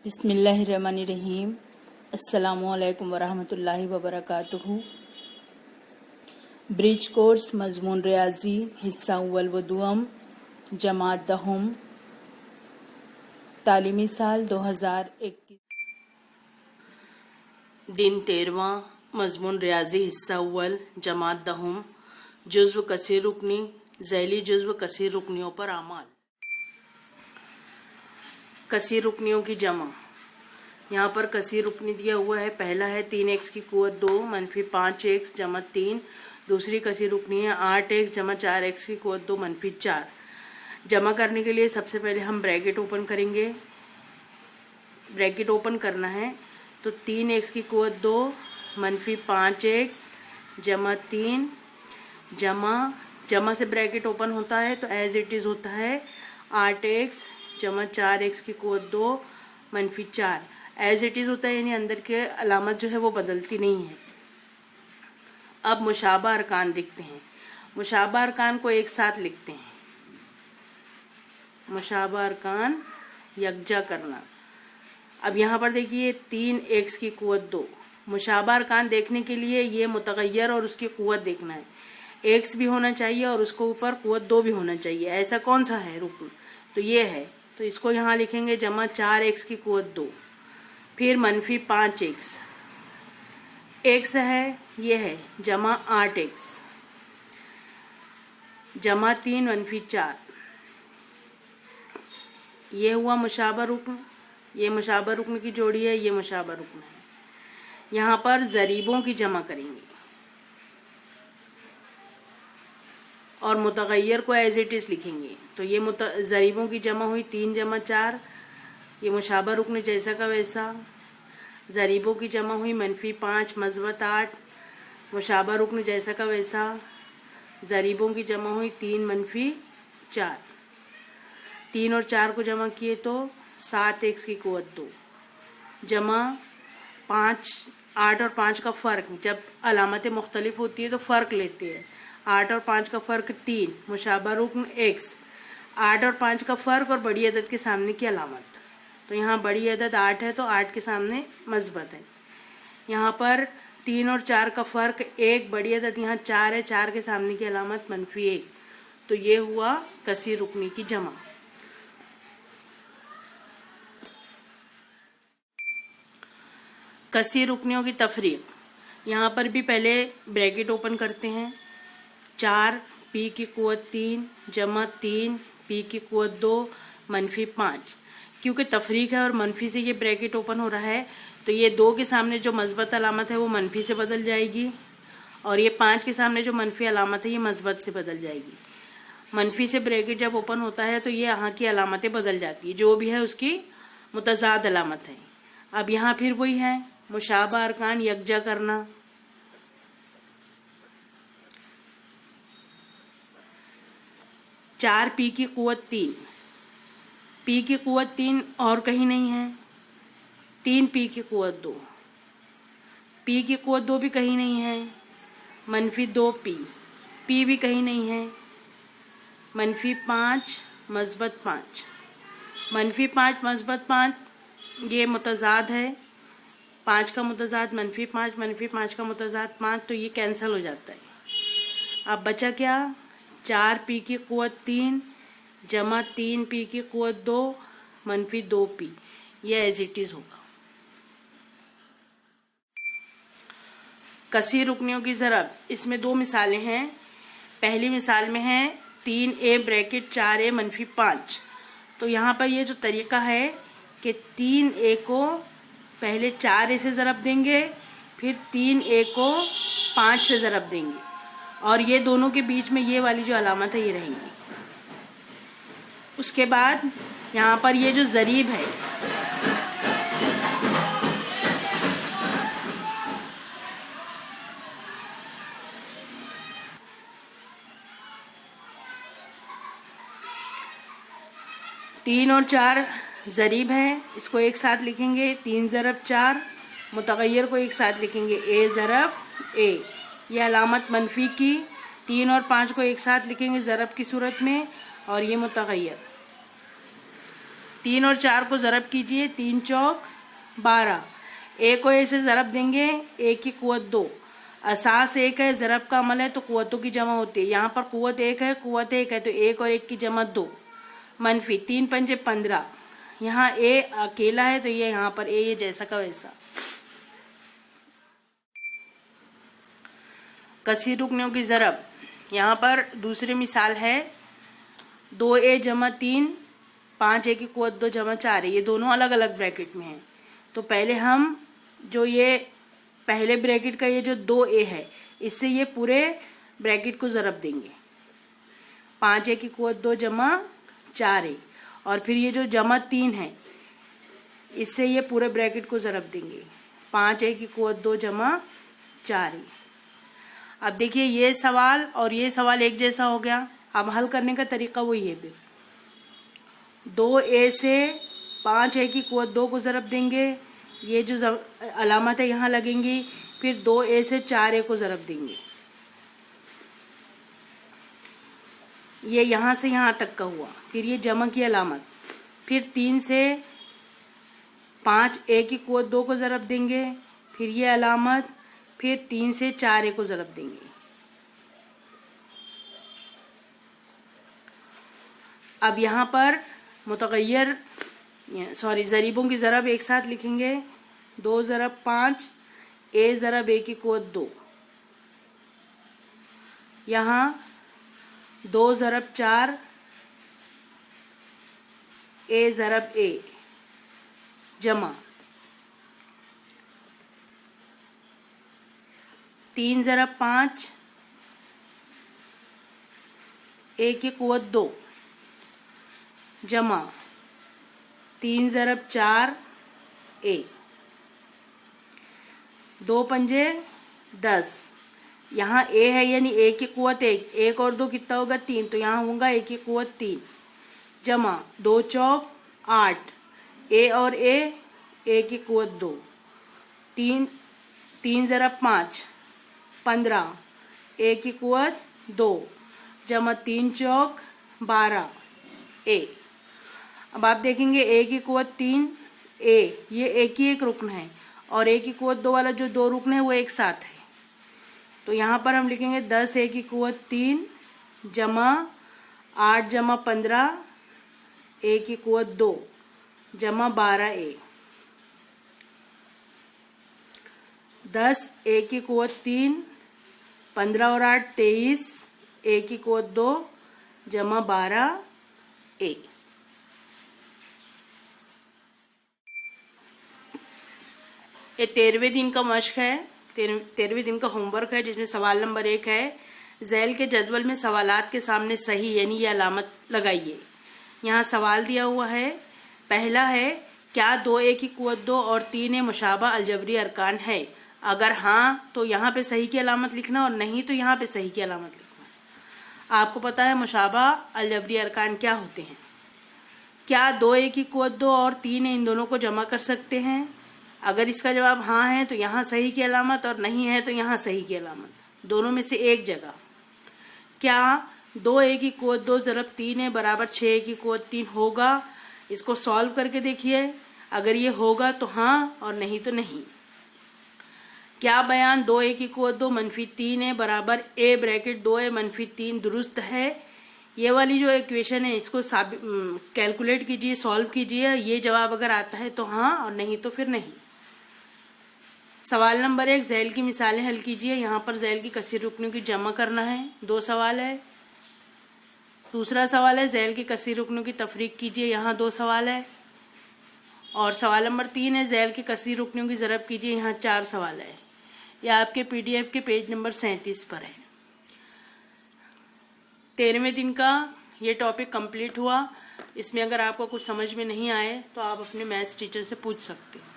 बिस्मिल्लाहिर्रहमानिर्रहीम। अस्सलामुअलैकुम वरहमतुल्लाहि वबरकातुहू। ब्रिज कोर्स मजमून रियाजी हिस्सा अव्वल व दुअम जमात दहुम तालीमी साल 2021 दिन 13वां मजमून रियाजी हिस्सा अव्वल जमात दहुम जुज़्व कसीर रुकनी ज़ैली जुज़्व कसीर रुकनियों पर अमाल। कसीर रुकनियों की जमा। यहाँ पर कसीर रुकनी दिया हुआ है। पहला है 3x की कुव्वत 2 मनफी 5x जमा 3। दूसरी कसीर रुकनी है 8x जमा 4x की कुव्वत 2 मनफी 4। जमा करने के लिए सबसे पहले हम ब्रैकेट ओपन करेंगे। ब्रैकेट ओपन करना है तो 3x की कुव्वत 2 मनफी 5x जमा 3 जमा से ब्रैकेट ओपन होता है तो एज इट इज़ होता है 8x जमा 4x की कुव्वत 2 मनफी 4। एज इट इज़ होता है, यानी अंदर के अलामत जो है वो बदलती नहीं है। अब मुशाबा अरकान दिखते हैं। मुशाबा अरकान को एक साथ लिखते हैं। मुशाबा अरकान यकजा करना। अब यहाँ पर देखिए 3x की कुव्वत 2। मुशाबा अरकान देखने के लिए ये मुतगय्यर और उसकी कुव्वत देखना है। x भी होना चाहिए और उसको ऊपर कुव्वत 2 भी होना चाहिए। ऐसा कौन सा है रुकन? तो ये है। तो इसको यहाँ लिखेंगे जमा 4x की कुव्वत 2, फिर मनफी 5x। x है, ये है जमा 8x जमा 3 मनफी 4। ये हुआ मुशाबा रुकन। ये मुशाबा रुकन की जोड़ी है, ये मुशाबा रुकन है। यहाँ पर ज़रीबों की जमा करेंगे और मुतगय्यर को एज इट इज़ लिखेंगे। तो ये ज़रीबों की जमा हुई 3 जमा 4। ये मुशाबा रुकन जैसा का वैसा। ज़रीबों की जमा हुई मनफी 5 मज़बत 8। मुशाबा रुकन जैसा का वैसा। ज़रीबों की जमा हुई 3 मनफी 4। 3 और 4 को जमा किए तो 7x की कुव्वत 2 जमा 5। 8 और 5 का फ़र्क, जब अलामतें मुख्तलिफ होती है तो फ़र्क लेते हैं। 8 और 5 का फ़र्क 3। मुशाबा रुकन x। 8 और 5 का फ़र्क और बड़ी अदद के सामने की अलामत। तो यहाँ बड़ी अदद 8 है तो 8 के सामने मज़बत है। यहाँ पर 3 और 4 का फ़र्क 1। बड़ी अदद यहाँ 4 है, 4 के सामने की अलामत मनफी 1। तो ये हुआ कसीर रुकनी की जमा। कसीर रुकनियों की तफरीक। यहाँ पर भी पहले ब्रैकेट ओपन करते हैं। 4 p की कुव्वत 3 जमा 3 p की कुव्वत 2 मनफी 5। क्योंकि तफरीक है और मनफी से ये ब्रैकेट ओपन हो रहा है तो ये 2 के सामने जो मज़बत अलामत है वो मनफी से बदल जाएगी और ये 5 के सामने जो मनफी अलामत है ये मज़बत से बदल जाएगी। मनफी से ब्रैकेट जब ओपन होता है तो ये यहाँ की अलामतें बदल जाती है, जो भी है उसकी मुतज़ाद अलामत है। अब यहाँ फिर वही है मुशाबा अरकान यकजा करना। चार p की कुव्वत 3। p की कुव्वत 3 और कहीं नहीं है। 3 p की कुव्वत 2। p की कुव्वत 2 भी कहीं नहीं है। मनफी 2 p। p भी कहीं नहीं है। मनफी 5 मज़बत 5। मनफी 5 मज़बत 5 ये मुतज़ाद है। 5 का मुतज़ाद मनफी 5, मनफी 5 का मुतज़ाद 5, तो ये कैंसिल हो जाता है। अब बचा क्या? 4 p की कुव्वत 3 जमा 3 p की कुव्वत 2 मनफी 2 p। यह एज इट इज़ होगा। कसीर रुकनियों की ज़रब। इसमें 2 मिसालें हैं। पहली मिसाल में है 3a ब्रैकेट 4a मनफी 5। तो यहाँ पर ये जो तरीका है कि 3a को पहले 4a से ज़रब देंगे, फिर 3a को 5 से ज़रब देंगे और ये दोनों के बीच में ये वाली जो अलामत है ये रहेंगी। उसके बाद यहाँ पर ये जो ज़रीब है तीन और 4 ज़रीब है, इसको एक साथ लिखेंगे 3 ज़रब 4। मुतगय्यर को एक साथ लिखेंगे a ज़रब a। यह अलामत मनफी की। 3 और 5 को एक साथ लिखेंगे ज़रब की सूरत में और ये मुतगय्यर। 3 और 4 को ज़रब कीजिए, 3 चौक 12। ए को ए से ज़रब देंगे, ए की कुव्वत 2। असास 1 है, ज़रब का अमल है तो कुव्वतों की जमा होती है। यहाँ पर कुव्वत 1 है, कुव्वत 1 है तो 1 और 1 की जमा 2। मनफी 3 पंजे 15। यहाँ ए अकेला है तो ये यहाँ पर ए ये जैसा का वैसा। कसीर रुकनों की ज़रब, यहाँ पर दूसरी मिसाल है 2a जमा 3, 5a की कुव्वत 2 जमा 4 है। ये दोनों अलग अलग ब्रैकेट में हैं। तो पहले हम जो ये पहले ब्रैकेट का ये जो 2a है, इससे ये पूरे ब्रैकेट को ज़रब देंगे। 5a की कुव्वत 2 जमा 4a, और फिर ये जो जमा 3 है, इससे ये पूरे ब्रैकेट को ज़रब देंगे। 5a की कुव्वत 2 जमा 4a। अब देखिए ये सवाल और ये सवाल एक जैसा हो गया। अब हल करने का तरीका वही है। फिर 2a से 5a की कुव्वत 2 को ज़रब देंगे, ये जो अलामत है यहाँ लगेंगी। फिर 2a से 4a को ज़रब देंगे, ये यहाँ से यहाँ तक का हुआ। फिर ये जमा की अलामत। फिर 3 से 5a की कुव्वत 2 को ज़रब देंगे, फिर ये अलामत। फिर 3 से 4a को ज़रब देंगे। अब यहाँ पर मुतग़य्यर ज़रीबों की ज़रब एक साथ लिखेंगे। 2 ज़रब 5, a ज़रब a की कुव्वत 2। यहाँ 2 ज़रब 4, a ज़रब a जमा 3 ज़रब 5, a की कुव्वत 2 जमा 3 ज़रब 4 a। 2 पंजे 10। यहाँ a है यानी a की कुव्वत 1, 1 और 2 कितना होगा 3, तो यहाँ होगा a की कुव्वत 3 जमा 2 चौक 8, a और a की कुव्वत 2। 3 ज़रब 5 15, a की कुव्वत 2 जमा 3 चौक 12 a। अब आप देखेंगे a की कुव्वत 3, a ये एक ही एक रुकन है, और a की कुव्वत 2 वाला जो 2 रुकन है वो एक साथ है। तो यहाँ पर हम लिखेंगे 10 a की कुव्वत 3 जमा 8 जमा 15 a की कुव्वत 2 जमा 12 a। 10 a की कुव्वत 3, 15 और 8 23 a की कुव्वत 2 जमा 12 a। ये 13वें दिन का मश्क है, 13वें दिन का होमवर्क है, जिसमें सवाल नंबर 1 है झैल के जदवल में सवालात के सामने सही यानी ये अलामत लगाइए। यहाँ सवाल दिया हुआ है। पहला है क्या 2a की कुव्वत 2 और 3a मुशाबा अलजबरी अरकान है? अगर हाँ तो यहाँ पे सही की अलामत लिखना, और नहीं तो यहाँ पे सही की अलामत लिखना। आपको पता है मुशाबा अलजबरी अरकान क्या होते हैं। क्या 2a की कुव्वत 2 और 3a इन दोनों को जमा कर सकते हैं? अगर इसका जवाब हाँ है तो यहाँ सही की अलामत, और नहीं है तो यहाँ सही की अलामत, दोनों में से एक जगह। क्या 2a की कुव्वत 2 ज़रब 3a बराबर 6a की कुव्वत 3 होगा? इसको सॉल्व करके देखिए। अगर ये होगा तो हाँ, और नहीं तो नहीं। क्या बयान 2a की कुव्वत 2 मनफी 3a बराबर a ब्रैकेट 2a मनफी 3 दुरुस्त है? ये वाली जो इक्वेशन है इसको कैलकुलेट कीजिए, सॉल्व कीजिए। ये जवाब अगर आता है तो हाँ, और नहीं तो फिर नहीं। सवाल नंबर 1 झैल की मिसालें हल कीजिए। यहाँ पर झैल की कसीर रुकनों की जमा करना है। 2 सवाल है। दूसरा सवाल है झैल की कसीर रुकनों की तफरीक कीजिए। यहाँ 2 सवाल है। और सवाल नंबर 3 है झैल की कसीर रुकनों की ज़रब कीजिए। यहाँ 4 सवाल है। यह आपके PDF के पेज नंबर 37 पर है। 13वें दिन का ये टॉपिक कंप्लीट हुआ। इसमें अगर आपको कुछ समझ में नहीं आए तो आप अपने मैथ्स टीचर से पूछ सकते हैं।